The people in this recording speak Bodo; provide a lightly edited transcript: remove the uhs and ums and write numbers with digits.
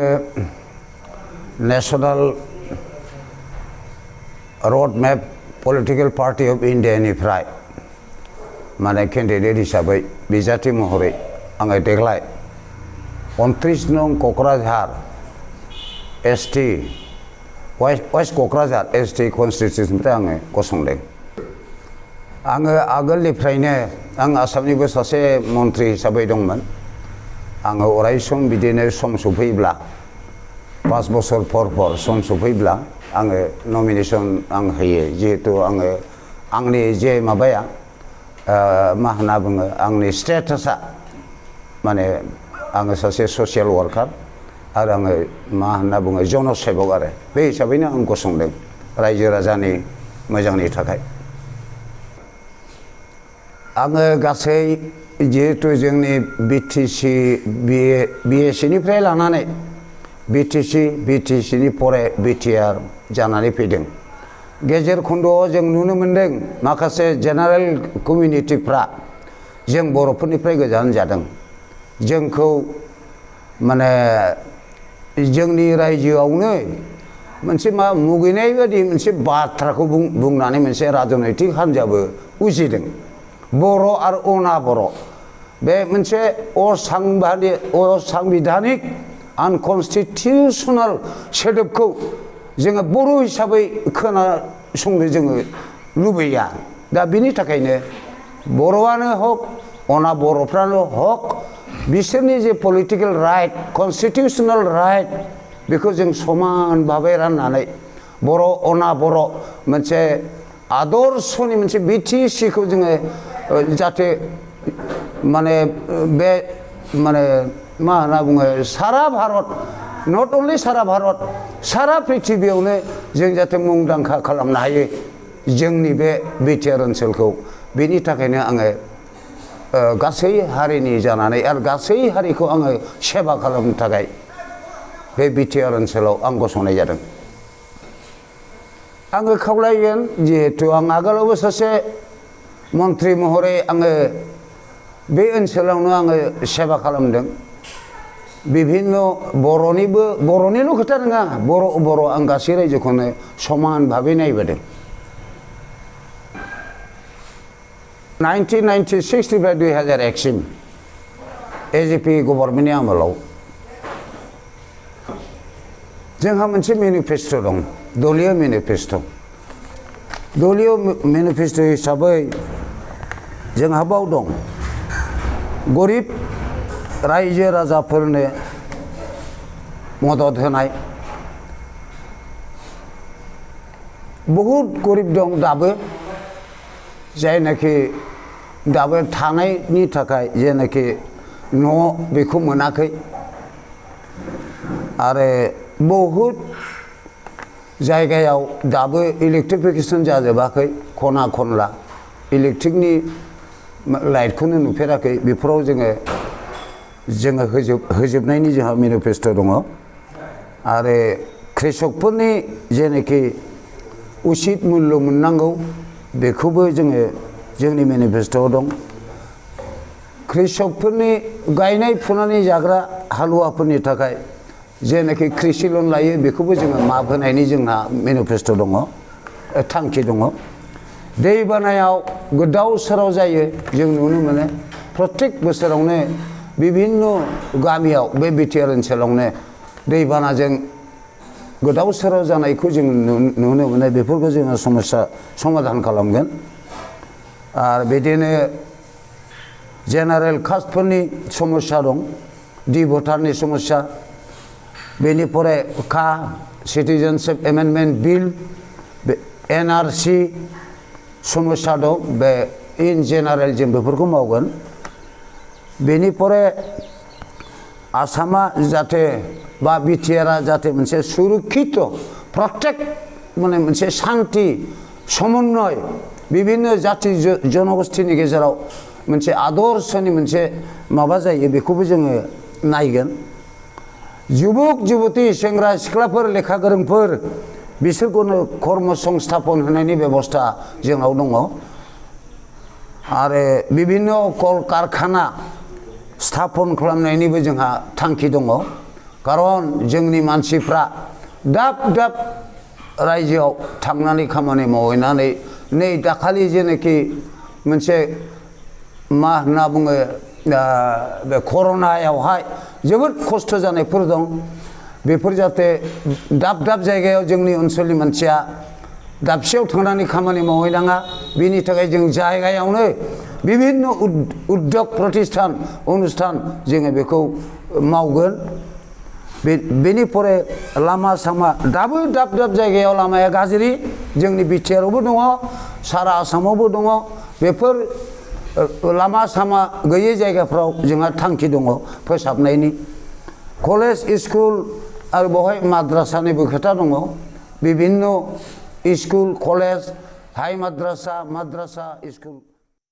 National road map political party of India निफ्राय माने कैंडिडेट हिसाबै बिजाथि महरै आङो देग्लाय 29 नं Kokrajhar ST west Kokrajhar ST कन्स्टिट्युशननिफ्राय आङो गसंदों। आङो आगोलनिफ्रायनो आं आसामनिबो सासे मन्त्रि हिसाबै दंमोन। आङो अराय सम बिदिनो सम सफैब्ला 5 बोसोर पर सम सफैब्ला आङो नमिनेशन आं होयो। जिहेतु आङो आंनि जे माबाया मा होनना बुङो आंनि स्टेटासा माने आङो सासे ससियेल वार्कार आरो आङो मा होनना बुङो जनसेबक आरो बे हिसाबैनो आं गसंदों रायजो राजानि मोजांनि थाखाय। आङो गासै जिहेतु जोंनि बिटिसि बिएसि निफ्राय लानानै बिटिसि नि परे बिटिआर जानानै फैदों। गेजेर खन्द'आव जों नुनो मोनदों माखासे जेनारेल कमिउनिटिफ्रा जों बर'फोरनिफ्राय गोजान जादों। जोंखौ माने जोंनि रायजोआवनो मोनसे मा मुगैनाय बायदि मोनसे बाथ्राखौ बुंनानै मोनसे राजनैतिक हान्जाबो उजिदों। बर' आरो अना बर' बे मोनसे असंबिधानिक आनकन्स्टिटिउसनेल सोदोबखौ जोङो बर' हिसाबै खोनासंनो जोङो लुबैया। दा बिनि थाखायनो बर'आनो हक अना बर'फ्रानो हक बिसोरनि जे पलिटिकेल राइट कन्स्टिटिउसनेल राइट बेखौ जों समान भाबै राननानै बर' अना बर' मोनसे आदर्शनि मोनसे बिटिसिखौ जोङो जाहाथे माने बे माने मा होनना बुङो सारा भारत नट अनलि सारा भारत सारा पृथिबियावनो जों जाहाथे मुंदांखा खालामनो हायो जोंनि बे बिटिआर ओनसोलखौ। बेनि थाखायनो आङो गासै हारिनि जानानै आरो गासै हारिखौ आङो सेवा खालामनो थाखाय बे बिटिआर ओनसोलाव आं गसंनाय जादों। आङो खावलायगोन जिहेतु आं आगोलावबो सासे मन्त्रि महरै आङो बे ओनसोलावनो आङो सेवा खालामदों। बिभिन्न बर'निल' खोथा नङा बर' आं गासै रायजोखौनो समान भाबै नायबोदों। 1996 निफ्राय 2001 सिम एजिपि गभर्नमेन्टनि आमोलाव जोंहा मोनसे मेनिफेस्ट' दं दलीय मेनिफेस्ट'। दलीय मेनिफेस्ट' हिसाबै जोंहा बाव दं गरिब रायजो राजाफोरनो मदद होनाय। बहुद गरिब दं दाबो जायनाखि दाबो थानायनि थाखाय जेनाखि न' बेखौ मोनाखै आरो बहुद जायगायाव दाबो इलेक्ट्रिफिकेसन जाजोबाखै खना खनला इलेक्ट्रिकनि लाइटखौनो नुफेराखै। बेफोराव जोङो होजोबनायनि जोंहा मेनिफेस्ट' दङ। आरो कृषकफोरनि जेनाखि उचित मुल्य मोननांगौ बेखौबो जोंनि मेनिफेस्ट'आव दं। कृषकफोरनि गायनाय फुनानै जाग्रा हालुवाफोरनि थाखाय जेनाखि कृषि लन लायो बेखौबो जोङो माफ होनायनि जोंहा मेनिफेस्ट' दङ थांखि दङ। दैबानायाव गोदाव सोराव जायो जों नुनो मोनो प्रत्येक बोसोरावनो बिभिन्न गामियाव बे बिटिआर ओनसोलावनो दैबानाजों गोदाव सोराव जानायखौ जों नुनो मोनो। बेफोरखौ जोङो समाधान खालामगोन। आरो बिदिनो जेनारेल कास्टफोरनि समस्या दं डि भटारनि समस्या। बेनिफ्राय सिटिजेनशिप एमेन्डमेन्ट बिल एनआरसि समस्या दं बे इन जेनारेल जों बेफोरखौ मावगोन। बेनिफ्राय आसामा जाहाथे बा बिटिआरआ जाहाथे मोनसे सुरक्षित प्रटेक्ट माने मोनसे शान्ति समन्वय बिभिन्न जाति जनगोष्ठीनि गेजेराव मोनसे आदर्शनि मोनसे माबा जायो बेखौबो जोङो नायगोन। जुबक जुबती सेंग्रा सिख्लाफोर लेखा गोरोंफोर बिसोरखौनो कर्म संस्थापन होनायनि बेबस्था जोंनाव दङ। आरो बिभिन्न कल कारखाना स्थापन खालामनायनिबो जोंहा थांखि दङ। कारन जोंनि मानसिफ्रा दाब दाब रायजोआव थांनानै खामानि मावहैनानै नै दाखालि जेनाखि मोनसे मा होनना बुङो बे कर'नायावहाय जोबोद खस्थ' जानायफोर दं बेफोर जाहाथे दाब दाब जायगायाव जोंनि ओनसोलनि मानसिया दाबसेयाव थांनानै खामानि मावहैनाङा बिनि थाखाय जों जायगायावनो बिभिन्न उद्योग प्रतिष्ठान अनुष्ठान जोङो बेखौ मावगोन बेनिफ्राय लामा सामा दाबो दाब दाब जायगायाव लामाया गाज्रि जोंनि बिटिआरआवबो दङ सारा आसामावबो दङ बेफोर लामा सामा गैयै जायगाफ्राव जोंहा थांखि दङ फोसाबनायनि कलेज स्कुल आरो बेवहाय माद्रासानिबो खोथा दङ बिभिन्न school college high madrasa school